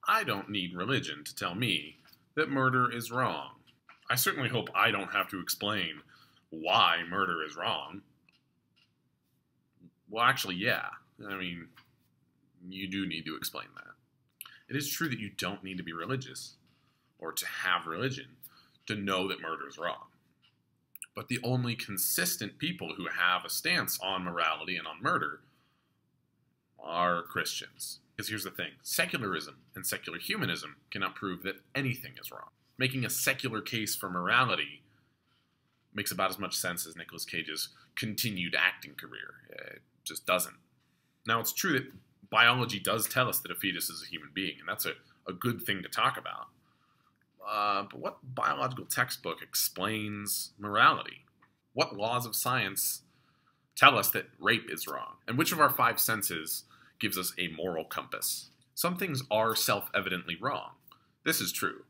I don't need religion to tell me that murder is wrong. I certainly hope I don't have to explain why murder is wrong. Well, actually, yeah. I mean, you do need to explain that. It is true that you don't need to be religious or to have religion to know that murder is wrong. But the only consistent people who have a stance on morality and on murder are Christians. Because here's the thing, secularism and secular humanism cannot prove that anything is wrong. Making a secular case for morality makes about as much sense as Nicolas Cage's continued acting career. It just doesn't. Now, it's true that biology does tell us that a fetus is a human being, and that's a good thing to talk about. But what biological textbook explains morality? What laws of science tell us that rape is wrong? And which of our five senses gives us a moral compass? Some things are self-evidently wrong. This is true.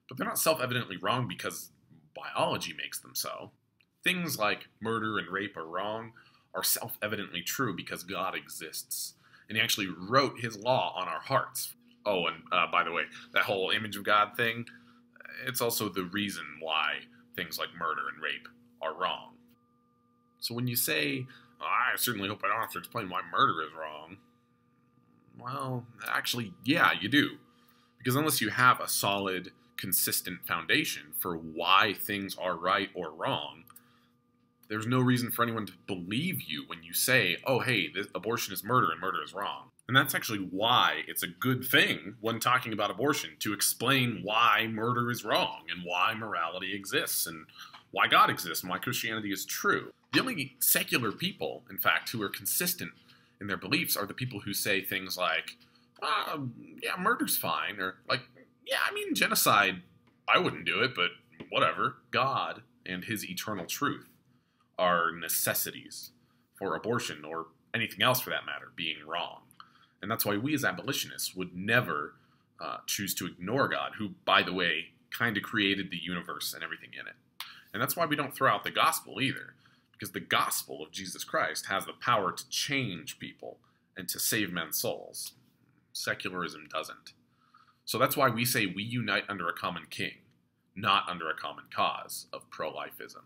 But they're not self-evidently wrong because biology makes them so. Things like murder and rape are wrong are self-evidently true because God exists. And he actually wrote his law on our hearts. Oh, and by the way, that whole image of God thing, it's also the reason why things like murder and rape are wrong. So when you say, oh, I certainly hope I don't have to explain why murder is wrong, well, actually, yeah, you do. Because unless you have a solid, consistent foundation for why things are right or wrong, there's no reason for anyone to believe you when you say, oh, hey, this abortion is murder and murder is wrong. And that's actually why it's a good thing when talking about abortion, to explain why murder is wrong and why morality exists and why God exists and why Christianity is true. The only secular people, in fact, who are consistent in their beliefs are the people who say things like, yeah, murder's fine, or like, yeah, I mean, genocide, I wouldn't do it, but whatever. God and his eternal truth are necessities for abortion, or anything else for that matter, being wrong. And that's why we as abolitionists would never choose to ignore God, who, by the way, kind of created the universe and everything in it. And that's why we don't throw out the gospel either, because the gospel of Jesus Christ has the power to change people and to save men's souls. Secularism doesn't. So that's why we say we unite under a common king, not under a common cause of pro-lifism.